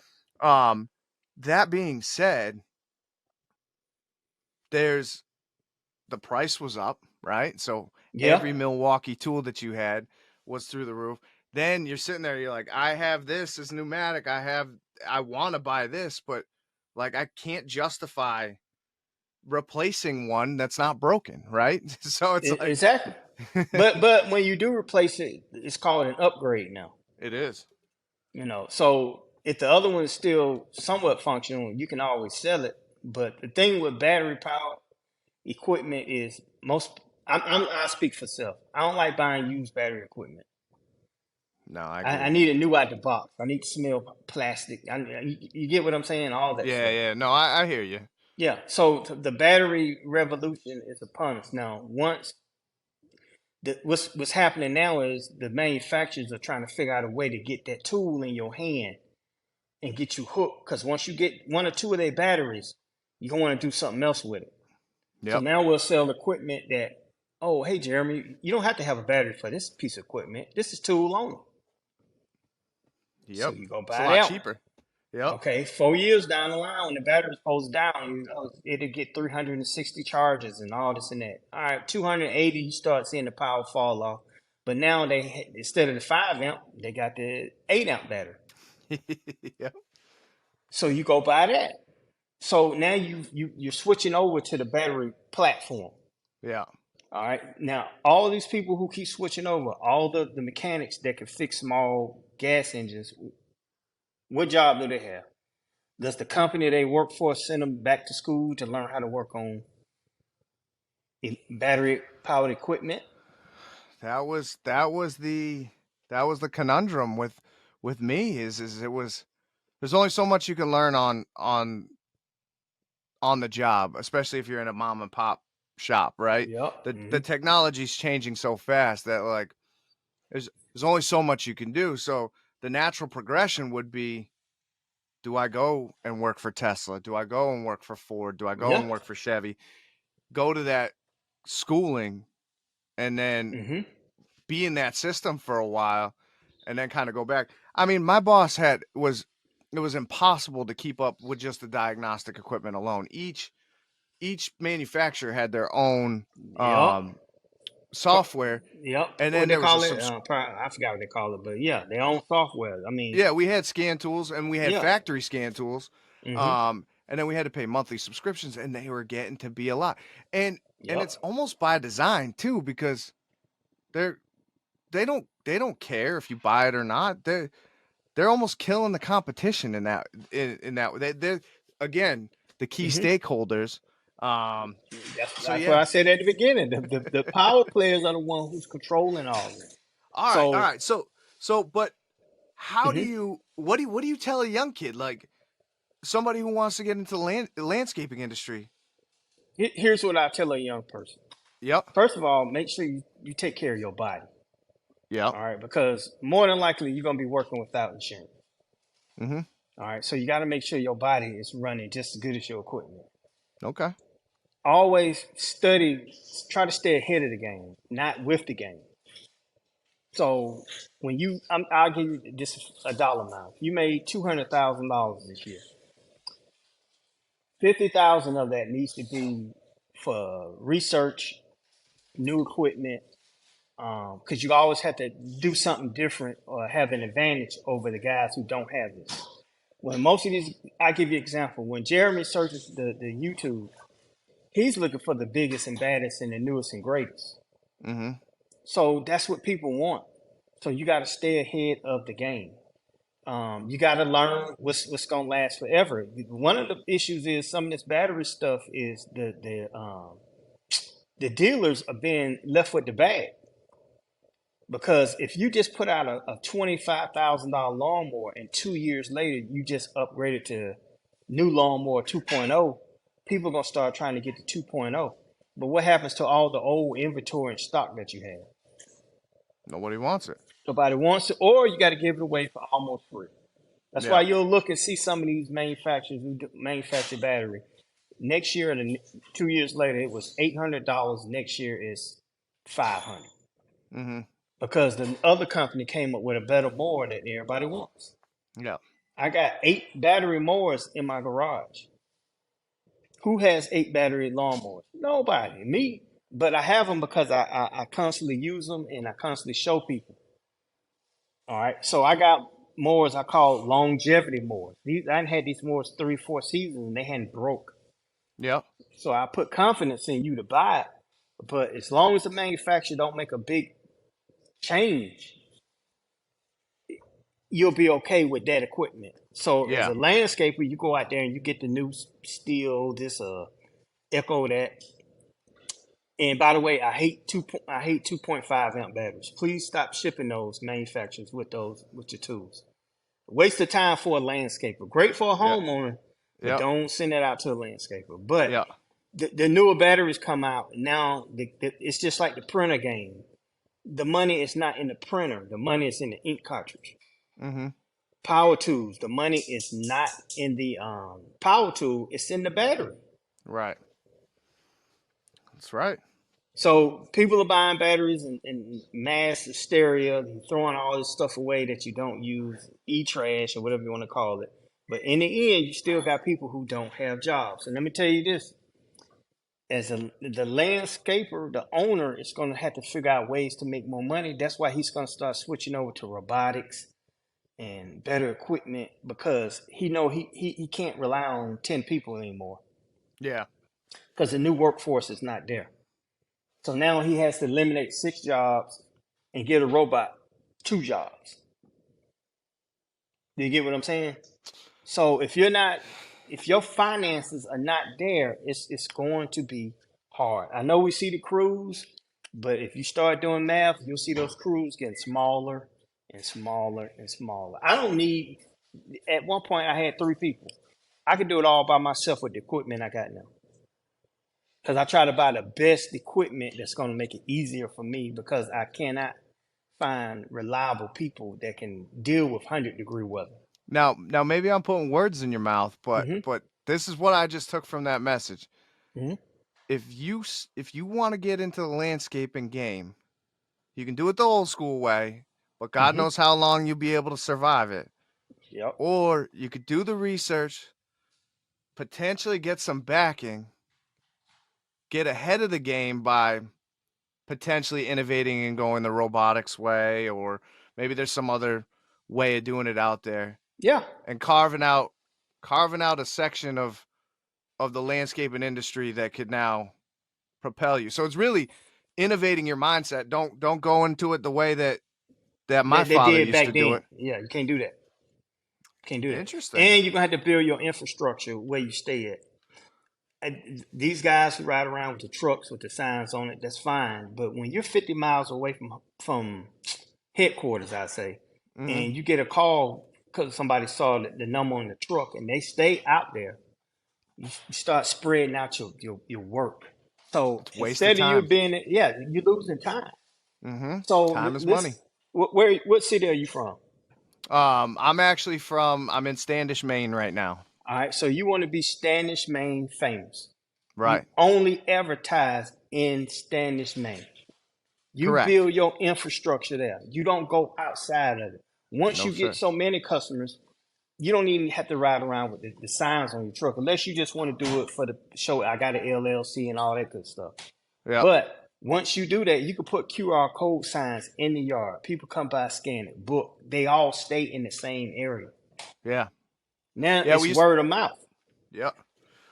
Um, that being said, there's the price was up, right? So yeah. every Milwaukee tool that you had was through the roof. Then you're sitting there, you're like, I have this as pneumatic. I want to buy this, but like I can't justify replacing one that's not broken, right? So it's like Exactly. But when you do replace it, it's called an upgrade now. it is. So if the other one is still somewhat functional, you can always sell it. But the thing with battery power equipment is I speak for self. I don't like buying used battery equipment. No, I I agree. need a new out the box. I need to smell plastic. You get what I'm saying? All that Yeah, stuff. yeah. No, I hear you. Yeah. So the battery revolution is upon us now. What's happening now is the manufacturers are trying to figure out a way to get that tool in your hand and get you hooked. Because once you get one or two of their batteries, you're going to want to do something else with it. So Yep. now we'll sell equipment that, oh, hey, Jeremy, you don't have to have a battery for this piece of equipment. This is tool only. So Yep. you go It's a buy lot that one. cheaper. Yep. Okay, 4 years down the line, when the battery goes down, it'll get 360 charges and all this and that. All right, 280, you start seeing the power fall off. But now instead of the 5 amp, they got the 8 amp battery. Yep. So you go buy that. So now you're switching over to the battery platform. Yeah. All right. Now, all of these people who keep switching over, all the mechanics that can fix small gas engines, what job do they have? Does the company they work for send them back to school to learn how to work on battery powered equipment? That was the conundrum with me is it was there's only so much you can learn on the job, especially if you're in a mom and pop shop, right? Yep. The technology's changing so fast that like there's only so much you can do. So the natural progression would be, do I go and work for Tesla? Do I go and work for Ford? Do I go Yeah. and work for Chevy? Go to that schooling and then Mm-hmm. be in that system for a while and then kind of go back. I mean, my boss it was impossible to keep up with just the diagnostic equipment alone. Each manufacturer had their own Yep. software, Yep. and What then they there was a call it? I forgot what they call it, but yeah, their own software. I mean, yeah, we had scan tools and we had yeah. factory scan tools, Mm-hmm. and then we had to pay monthly subscriptions, and they were getting to be a lot, and Yep. it's almost by design too, because they're they don't care if you buy it or not. They're almost killing the competition in that they're again the key Mm-hmm. stakeholders. So That's what yeah. I said at the beginning. The power players are the one who's controlling all this. All So, right. So, but how do mhm. you what do you tell a young kid, like somebody who wants to get into the landscaping industry? Here's what I tell a young person. Yep. First of all, make sure you take care of your body. Yep. All right, because more than likely you're gonna be working without insurance. Mm-hmm. All right, so you got to make sure your body is running just as good as your equipment. Okay. Always study, try to stay ahead of the game, not with the game. So when I'll give you just a dollar amount. You made $200,000 this year. 50,000 of that needs to be for research, new equipment, because you always have to do something different or have an advantage over the guys who don't have this. When most of these, I give you an example. When Jeremy searches the YouTube, he's looking for the biggest and baddest and the newest and greatest. Mm-hmm. So that's what people want. So you got to stay ahead of the game. You got to learn what's gonna last forever. One of the issues is some of this battery stuff is the dealers are being left with the bag. Because if you just put out a $25,000 lawnmower and 2 years later you just upgraded to new lawnmower 2.0, people are going to start trying to get to 2.0. But what happens to all the old inventory and stock that you have? Nobody wants it. Nobody wants it, or you got to give it away for almost free. That's why you'll look and see some of these manufacturers who manufacture battery. Next year, 2 years later, it was $800. Next year is $500. Mm-hmm. Because the other company came up with a better mower that everybody wants. Yeah. I got 8 battery mowers in my garage. Who has 8 battery lawnmowers? Nobody. Me. But I have them because I constantly use them and I constantly show people. All right. So I got mowers I call longevity mowers. I had these mowers 3-4 seasons and they hadn't broke. Yep. So I put confidence in you to buy it. But as long as the manufacturer don't make a big change, you'll be okay with that equipment. So as a landscaper, you go out there and you get the new steel, this echo that. And by the way, I hate 2.5 amp batteries. Please stop shipping those manufacturers with your tools. Waste of time for a landscaper. Great for a homeowner, but don't send that out to a landscaper. But the newer batteries come out now. It's just like the printer game. The money is not in the printer. The money is in the ink cartridge. Mm-hmm. Power tools. The money is not in the power tool. It's in the battery. Right. That's right. So people are buying batteries and mass hysteria, throwing all this stuff away that you don't use, e-trash or whatever you want to call it. But in the end, you still got people who don't have jobs. And let me tell you this. As the landscaper, the owner is going to have to figure out ways to make more money. That's why he's going to start switching over to robotics and better equipment because he can't rely on 10 people anymore. Yeah. Because the new workforce is not there. So now he has to eliminate 6 jobs and get a robot 2 jobs. Do you get what I'm saying? So if your finances are not there, it's going to be hard. I know we see the crews, but if you start doing math, you'll see those crews getting smaller and smaller and smaller. At one point I had 3 people. I could do it all by myself with the equipment I got now. Because I try to buy the best equipment that's going to make it easier for me because I cannot find reliable people that can deal with 100-degree weather. Now maybe I'm putting words in your mouth, but this is what I just took from that message. Mm-hmm. If you want to get into the landscaping game, you can do it the old school way, but God knows how long you'll be able to survive it. Yep. Or you could do the research, potentially get some backing, get ahead of the game by potentially innovating and going the robotics way, or maybe there's some other way of doing it out there. Yeah. And carving out a section of the landscaping industry that could now propel you. So it's really innovating your mindset. Don't go into it the way that my father used to do it. Yeah, you can't do that. Can't do that. Interesting. And you're going to have to build your infrastructure where you stay at. And these guys who ride around with the trucks with the signs on it, that's fine. But when you're 50 miles away from headquarters, I say, and you get a call because somebody saw the number on the truck and they stay out there, you start spreading out your work. So instead of you being, you're losing time. Mm-hmm. So time is money. What city are you from? I'm in Standish, Maine right now. All right, so you want to be Standish, Maine famous. Right. You only advertise in Standish, Maine. You Correct. build your infrastructure there. You don't go outside of it. Once No, you sir. get so many customers, you don't even have to ride around with the signs on your truck unless you just want to do it for the show. I got an LLC and all that good stuff. Yeah. But once you do that, you can put QR code signs in the yard. People come by, scan it, book. They all stay in the same area. Yeah. Now Yeah, it's word of mouth. Yeah.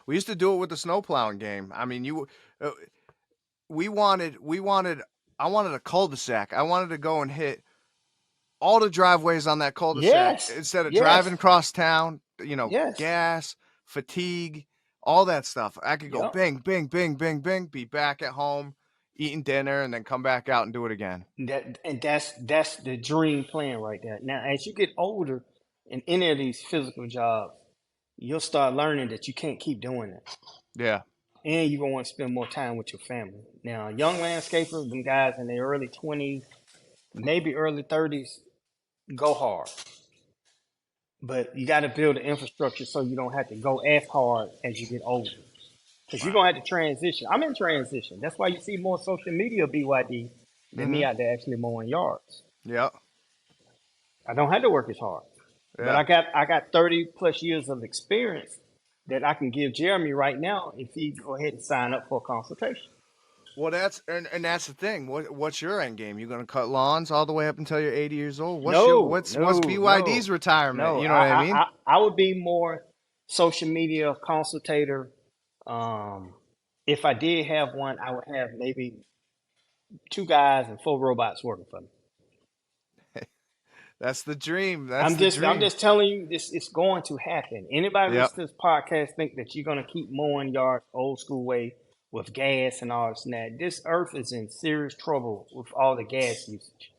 We used to do it with the snow plowing game. I mean, I wanted a cul-de-sac. I wanted to go and hit all the driveways on that cul-de-sac Yes. instead of Yes. driving across town, Yes. gas, fatigue, all that stuff. I could go Yep. bing, bing, bing, bing, bing, be back at home, eating dinner, and then come back out and do it again. That's the dream plan right there. Now, as you get older in any of these physical jobs, you'll start learning that you can't keep doing that. Yeah. And you're going to want to spend more time with your family. Now, young landscapers, them guys in their early 20s, maybe early 30s, go hard. But you got to build an infrastructure so you don't have to go as hard as you get older. Because you're going to have to transition. I'm in transition. That's why you see more social media BYD than me out there actually mowing yards. Yeah. I don't have to work as hard. Yeah. But I got 30 plus years of experience that I can give Jeremy right now if he go ahead and sign up for a consultation. Well, that's the thing. What's your end game? You going to cut lawns all the way up until you're 80 years old? What's BYD's retirement? No, you know what I mean? I would be more social media consultator. If I did have one, I would have maybe 2 guys and 4 robots working for me. That's the dream. I'm just telling you, this is going to happen. Anybody listening to this podcast think that you're going to keep mowing yards old school way with gas and all this and that. This earth is in serious trouble with all the gas usage.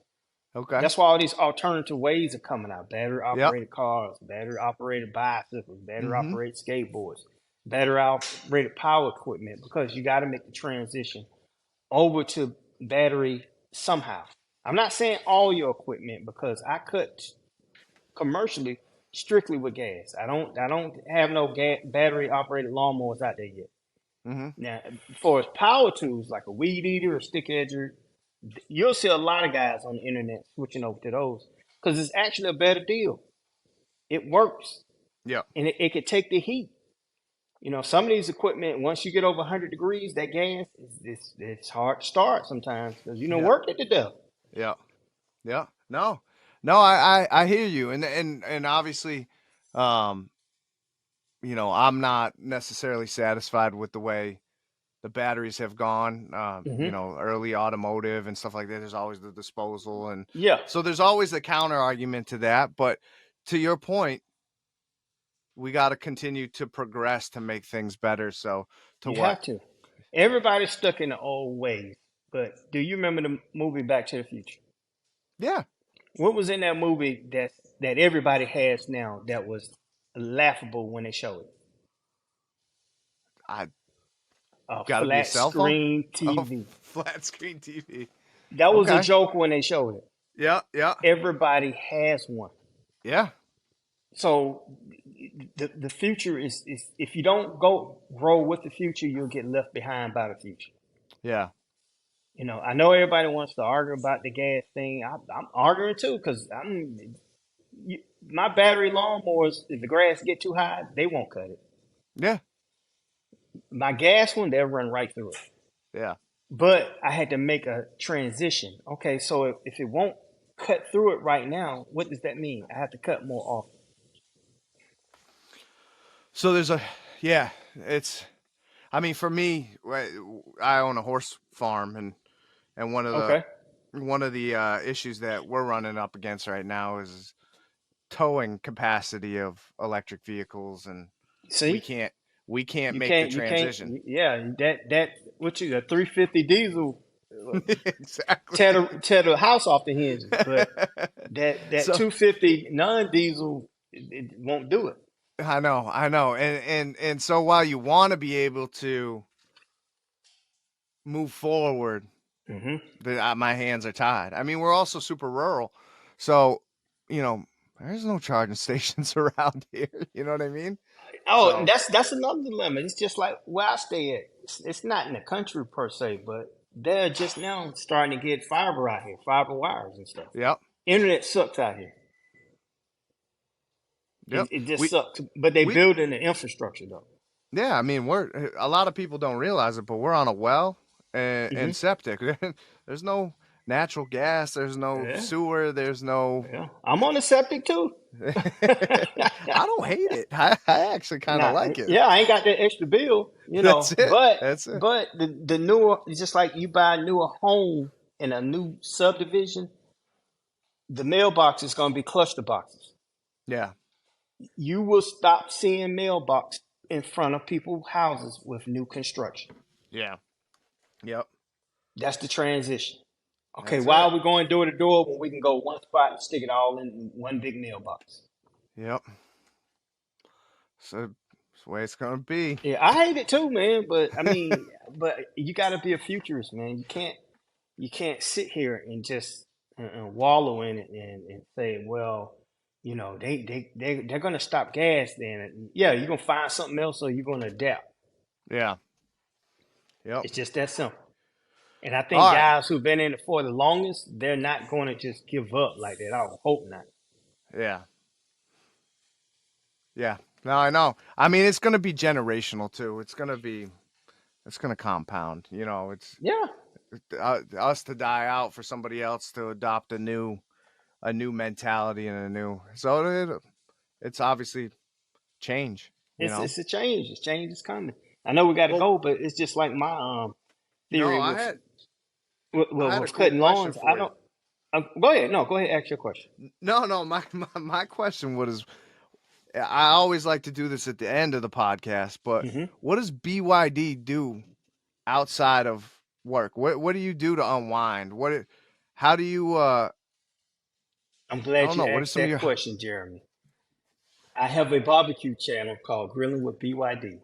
Okay. That's why all these alternative ways are coming out. Battery operated cars, battery operated bicycles, battery operated skateboards, battery operated power equipment, because you got to make the transition over to battery somehow. I'm not saying all your equipment, because I cut commercially strictly with gas. I don't have no battery operated lawnmowers out there yet. Now, as far as power tools like a weed eater or stick edger, you'll see a lot of guys on the internet switching over to those because it's actually a better deal. It works. Yeah. And it can take the heat. Some of these equipment, once you get over 100 degrees, that gas, it's hard to start sometimes because, work it to death. Yeah. Yeah. No, I hear you. And obviously, I'm not necessarily satisfied with the way the batteries have gone, early automotive and stuff like that. There's always the disposal. And so there's always the counter argument to that. But to your point, we got to continue to progress to make things better. So you have to. Everybody's stuck in the old ways. But do you remember the movie Back to the Future? Yeah. What was in that movie that everybody has now that was laughable when they showed it? A flat screen TV. Oh, flat screen TV. That was a joke when they showed it. Yeah, yeah. Everybody has one. Yeah. So the future is if you don't grow with the future, you'll get left behind by the future. Yeah. I know everybody wants to argue about the gas thing. I'm arguing too because my battery lawnmowers, if the grass get too high, they won't cut it. Yeah. My gas one, they'll run right through it. Yeah. But I had to make a transition. Okay, so if it won't cut through it right now, what does that mean? I have to cut more often. So for me, I own a horse farm, and one of the issues that we're running up against right now is towing capacity of electric vehicles, and we can't make the transition. That what you got, 350 diesel exactly tear the house off the hinges, but that 250 non-diesel it won't do it. I know, and so while you want to be able to move forward, my hands are tied. I mean, we're also super rural, so there's no charging stations around here. You know what I mean? Oh, so that's another dilemma. It's just like where I stay at. It's not in the country per se, but they're just now starting to get fiber out here, fiber wires and stuff. Yep. Internet sucks out here. Yep. It just We sucks. But they we building the infrastructure though. yeah, I mean, we're a lot of people don't realize it, but we're on a well and Hmm. septic. There's no natural gas, there's no Yeah, sewer, there's no yeah. I'm on the septic too. I don't hate it. I actually kind of Nah, like it. yeah, I ain't got that extra bill, That's it. but That's it. the newer, just like you buy a newer home in a new subdivision, the mailbox is going to be cluster boxes. Yeah. You will stop seeing mailbox in front of people's houses with new construction. Yeah. Yep. That's the transition. Okay, That's why it. are we going door to door when we can go one spot and stick it all in one big mailbox? Yep. So that's the way it's gonna be. Yeah, I hate it too, man. But I mean, but you got to be a futurist, man. You can't sit here and just wallow in it and say, well, they're gonna stop gas. Then yeah, you're gonna find something else, or you're gonna adapt. Yeah. Yep. It's just that simple. And I All think right. guys who've been in it for the longest, they're not going to just give up like that. I would hope not. Yeah. Yeah. No, I know. I mean, it's gonna be generational too. It's gonna compound. Yeah, Us to die out for somebody else to adopt a new mentality and it's obviously change. it's a change. It's change is coming. I know we got to Well, go, but it's just like my no, theory I had a with cool cutting question lawns. I for you. don't. Go ahead. No, go ahead. Ask your question. No, my question was, I always like to do this at the end of the podcast, but Hmm. what does BYD do outside of work? What do you do to unwind? How do you I'm I glad don't you know, what are asked some of that your question, Jeremy. I have a barbecue channel called Grilling with BYD.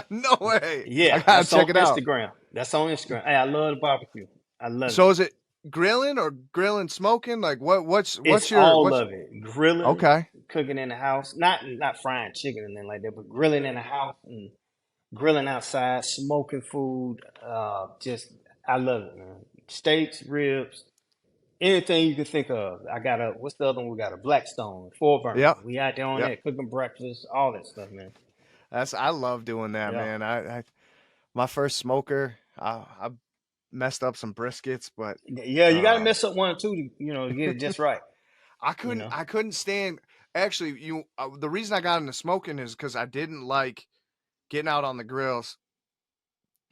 No way. I Yeah, gotta that's on check it out. Instagram. That's on Instagram. Hey, I love the barbecue. I love it. So is it grilling or grilling smoking? Like It's what's your all what's of it. Grilling, okay. cooking in the house, not frying chicken and then like that, but grilling in the house and grilling outside, smoking food. Just I love it, man. Steaks, ribs, anything you can think of. I got what's the other one? We got a Blackstone, 4 burner. Yep. We out there on Yep. that cooking breakfast, all that stuff, man. I love doing that, Yeah, man. I my first smoker, I messed up some briskets, but yeah. You got to um mess up one or two to get it just right. I You couldn't know. I couldn't stand actually the reason I got into smoking is cuz I didn't like getting out on the grills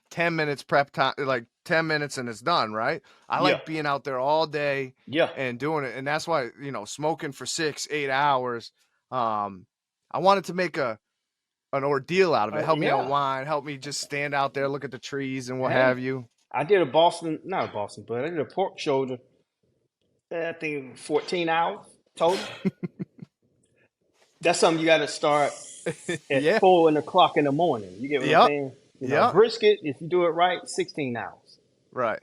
10 minutes prep time, like 10 minutes and it's done, right? I Yeah, like being out there all day yeah. and doing it. And that's why, smoking for 6, 8 hours. I wanted to make an ordeal out of it. Help me Yeah. unwind, help me just stand out there, look at the trees and what Hey, have you. I did not a Boston, but I did a pork shoulder. I think 14 hours total. That's something you got to start at Yeah. 4 o'clock in the morning. You get what I'm Yep. saying? Yep. Brisket, if you do it right, 16 hours. Right.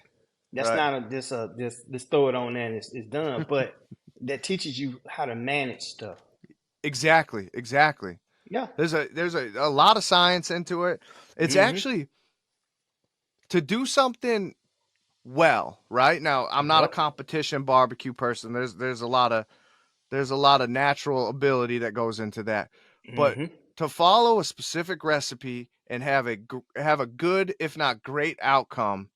That's Right. not just throw it on there and it's done. But that teaches you how to manage stuff. Exactly. Exactly. Yeah. There's a lot of science into it. It's Hmm. actually to do something well, right? Now, I'm not a Yep. competition barbecue person. There's a lot of natural ability that goes into that. But Hmm. to follow a specific recipe and have a good, if not great outcome,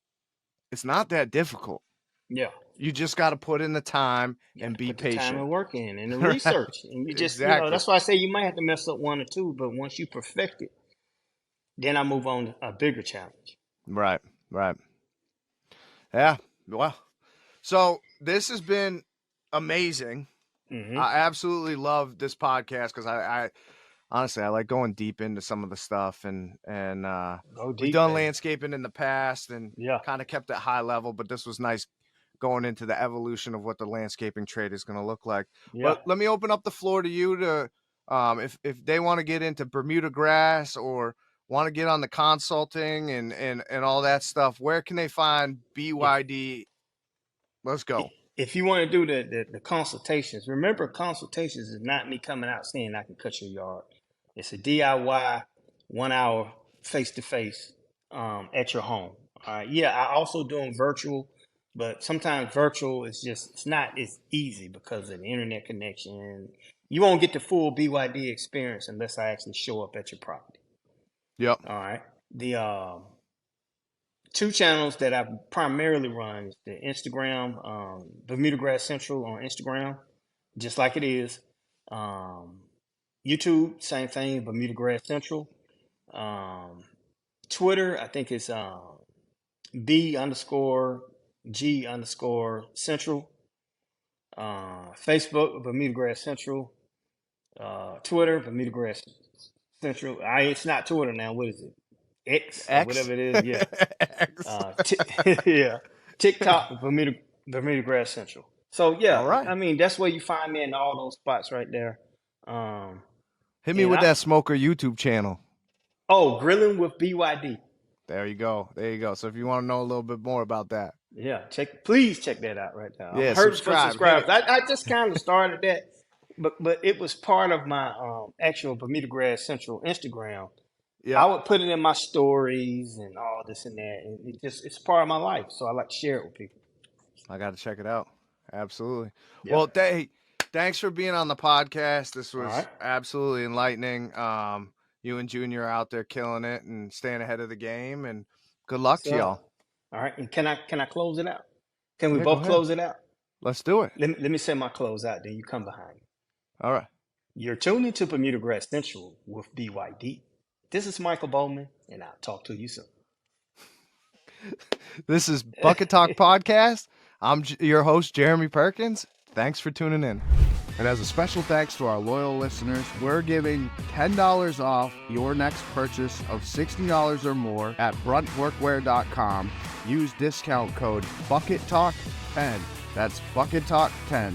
it's not that difficult. Yeah. You just got to put in the time You got and to be put the time patient. and work in and the Right? research. And you just, Exactly. that's why I say you might have to mess up one or two, but once you perfect it, then I move on to a bigger challenge. Right. Right. Yeah. Well, so this has been amazing. Hmm. I absolutely love this podcast because I honestly I like going deep into some of the stuff and Go we've deep, done baby. landscaping in the past and Yeah. kind of kept it high level, but this was nice going into the evolution of what the landscaping trade is going to look like. Yeah. But let me open up the floor to you to if they want to get into Bermuda grass or want to get on the consulting and all that stuff, where can they find If BYD? Let's go. if you want to do the consultations, remember consultations is not me coming out saying I can cut your yard. It's a DIY 1 hour face to face at your home. Yeah, I also doing virtual, but sometimes virtual is just it's not as easy because of the internet connection. You won't get the full BYD experience unless I actually show up at your property. Yep. All right. The two channels that I primarily run is the Instagram, Bermuda Grass Central on Instagram, just like it is. YouTube, same thing, Bermuda Grass Central. Twitter, I think it's B_G_Central. Facebook, Bermuda Grass Central. Twitter, Bermuda Grass Central. It's not Twitter now. What is it? X or X. whatever it is. Yeah. X. Yeah. TikTok, Bermuda Grass Central. So yeah, All right. I mean that's where you find me in all those spots right there. Hit me with that smoker YouTube channel. Oh, Grilling with BYD. There you go. There you go. So if you want to know a little bit more about that. Yeah, please check that out right now. Yeah, I'm hurting subscribe. for subscribers. I just kind of started that, but it was part of my actual Bermuda Grass Central Instagram. Yeah. I would put it in my stories and all this and that. And it's part of my life. So I like to share it with people. I got to check it out. Absolutely. Yep. Well, thanks for being on the podcast. This was absolutely enlightening. You and Junior are out there killing it and staying ahead of the game, and good luck to y'all. All right. And can I close it out? Can we both close it out? Let's do it. Let me say my close out, then you come behind me. All right. You're tuned into Bermuda Grass Central with BYD. This is Micheal Bowman, and I'll talk to you soon. This is Bucket Talk Podcast. I'm your host, Jeremy Perkins. Thanks for tuning in. And as a special thanks to our loyal listeners, we're giving $10 off your next purchase of $60 or more at BRUNTworkwear.com. Use discount code BucketTalk10. That's BucketTalk10.